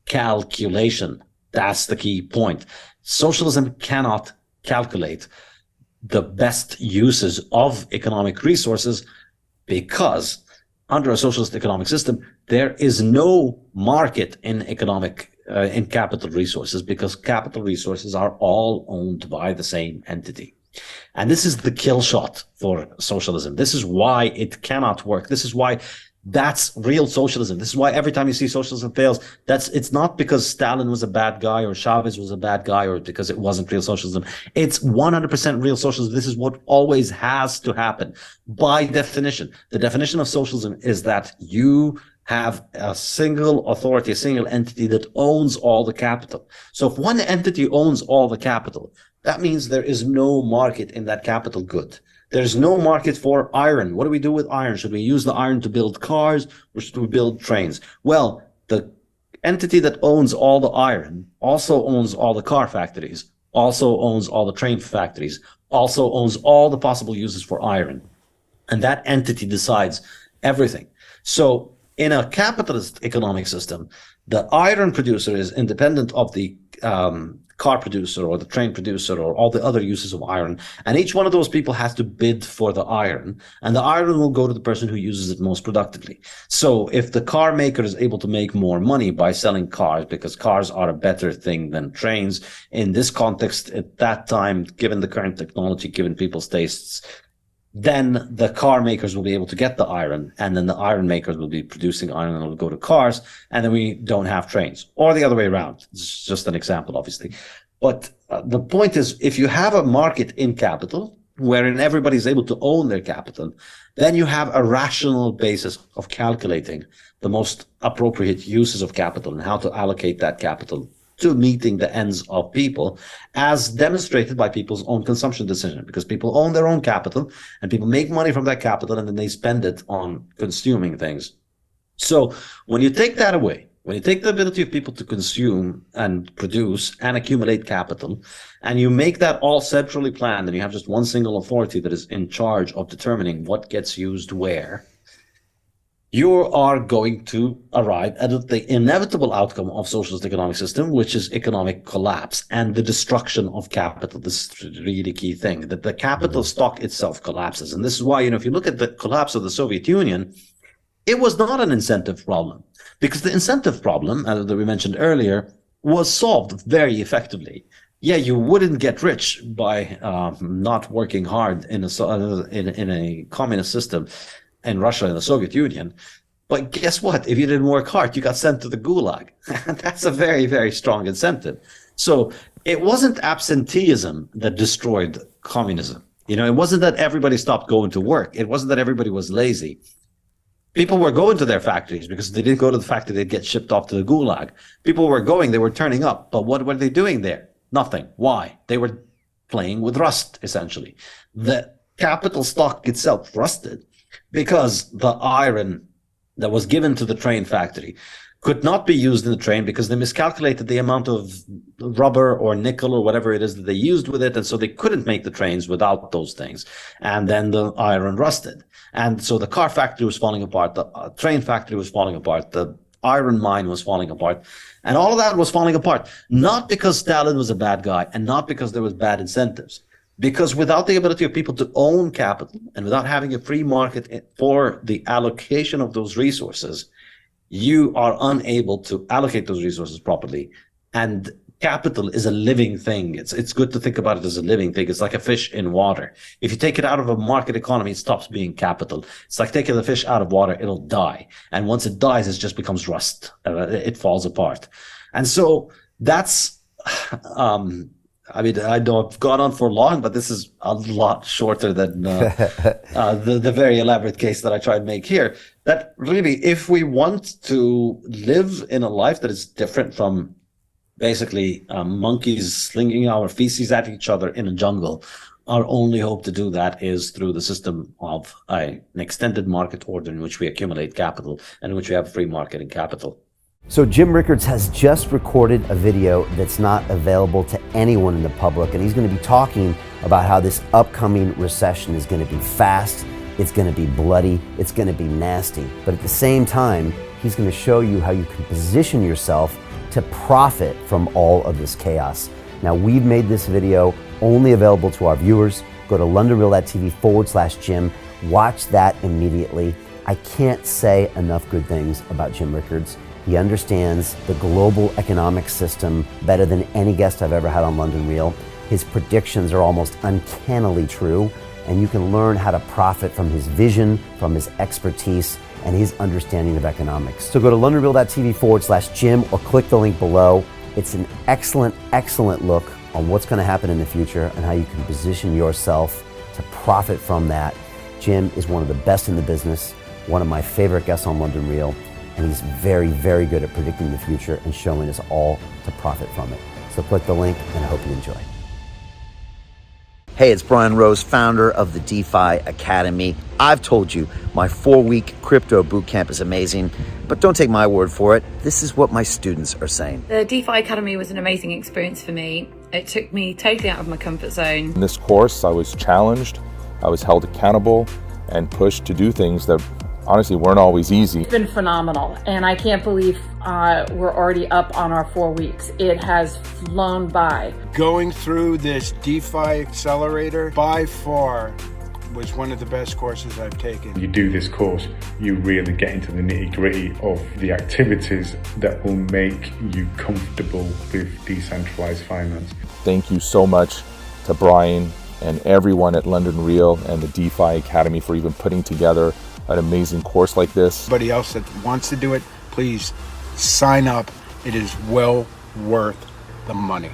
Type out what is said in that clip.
calculation. That's the key point. Socialism cannot calculate the best uses of economic resources because under a socialist economic system, there is no market in in capital resources because capital resources are all owned by the same entity. And this is the kill shot for socialism. This is why it cannot work. This is why that's real socialism. This is why every time you see socialism fails, it's not because Stalin was a bad guy or Chavez was a bad guy or because it wasn't real socialism. It's 100% real socialism. This is what always has to happen by definition. The definition of socialism is that you have a single authority, a single entity that owns all the capital. So if one entity owns all the capital, that means there is no market in that capital good. There's no market for iron. What do we do with iron? Should we use the iron to build cars or should we build trains? Well, the entity that owns all the iron also owns all the car factories, also owns all the train factories, also owns all the possible uses for iron. And that entity decides everything. So in a capitalist economic system, the iron producer is independent of the car producer or the train producer or all the other uses of iron. And each one of those people has to bid for the iron. And the iron will go to the person who uses it most productively. So if the car maker is able to make more money by selling cars, because cars are a better thing than trains, in this context, at that time, given the current technology, given people's tastes, then the car makers will be able to get the iron, and then the iron makers will be producing iron and it'll go to cars, and then we don't have trains. Or the other way around. It's just an example, obviously. But the point is, if you have a market in capital, wherein everybody's able to own their capital, then you have a rational basis of calculating the most appropriate uses of capital and how to allocate that capital to meeting the ends of people, as demonstrated by people's own consumption decision, because people own their own capital and people make money from that capital and then they spend it on consuming things. So when you take that away, when you take the ability of people to consume and produce and accumulate capital, and you make that all centrally planned, and you have just one single authority that is in charge of determining what gets used where, you are going to arrive at the inevitable outcome of socialist economic system, which is economic collapse and the destruction of capital. This is a really key thing, that the capital stock itself collapses. And this is why, if you look at the collapse of the Soviet Union, it was not an incentive problem, because the incentive problem, that we mentioned earlier, was solved very effectively. Yeah, you wouldn't get rich by not working hard in a communist system in Russia and the Soviet Union. But guess what? If you didn't work hard, you got sent to the gulag. And that's a very, very strong incentive. So it wasn't absenteeism that destroyed communism. It wasn't that everybody stopped going to work. It wasn't that everybody was lazy. People were going to their factories because if they didn't go to the factory, they'd get shipped off to the gulag. People were going, they were turning up. But what were they doing there? Nothing. Why? They were playing with rust, essentially. The capital stock itself rusted, because the iron that was given to the train factory could not be used in the train because they miscalculated the amount of rubber or nickel or whatever it is that they used with it. And so they couldn't make the trains without those things. And then the iron rusted. And so the car factory was falling apart. The train factory was falling apart. The iron mine was falling apart. And all of that was falling apart, not because Stalin was a bad guy and not because there was bad incentives. Because without the ability of people to own capital and without having a free market for the allocation of those resources, you are unable to allocate those resources properly. And capital is a living thing. It's good to think about it as a living thing. It's like a fish in water. If you take it out of a market economy, it stops being capital. It's like taking the fish out of water, it'll die. And once it dies, it just becomes rust. It falls apart. And so that's... I know I've gone on for long, but this is a lot shorter than the very elaborate case that I try and make here. That really, if we want to live in a life that is different from basically monkeys slinging our feces at each other in a jungle, our only hope to do that is through the system of an extended market order in which we accumulate capital and in which we have free market in capital. So Jim Rickards has just recorded a video that's not available to anyone in the public, and he's going to be talking about how this upcoming recession is going to be fast, it's going to be bloody, it's going to be nasty. But at the same time, he's going to show you how you can position yourself to to profit from all of this chaos. Now, we've made this video only available to our viewers. Go to londonreal.tv/Jim. Watch that immediately. I can't say enough good things about Jim Rickards. He understands the global economic system better than any guest I've ever had on London Real. His predictions are almost uncannily true, and you can learn how to profit from his vision, from his expertise, and his understanding of economics. So go to londonreal.tv/Jim or click the link below. It's an excellent, excellent look on what's going to happen in the future and how you can position yourself to profit from that. Jim is one of the best in the business, one of my favorite guests on London Real, and he's very, very good at predicting the future and showing us all to profit from it. So click the link, and I hope you enjoy. Hey, it's Brian Rose, founder of the DeFi Academy. I've told you my 4-week crypto bootcamp is amazing, but don't take my word for it. This is what my students are saying. The DeFi Academy was an amazing experience for me. It took me totally out of my comfort zone. In this course, I was challenged, I was held accountable, and pushed to do things that honestly weren't always easy. It's been phenomenal, and I can't believe we're already up on our 4 weeks. It has flown by. Going through this DeFi accelerator by far was one of the best courses I've taken. You do this course, you really get into the nitty-gritty of the activities that will make you comfortable with decentralized finance. Thank you so much to Brian and everyone at London Real and the DeFi Academy for even putting together an amazing course like this. Anybody else that wants to do it, please sign up. It is well worth the money.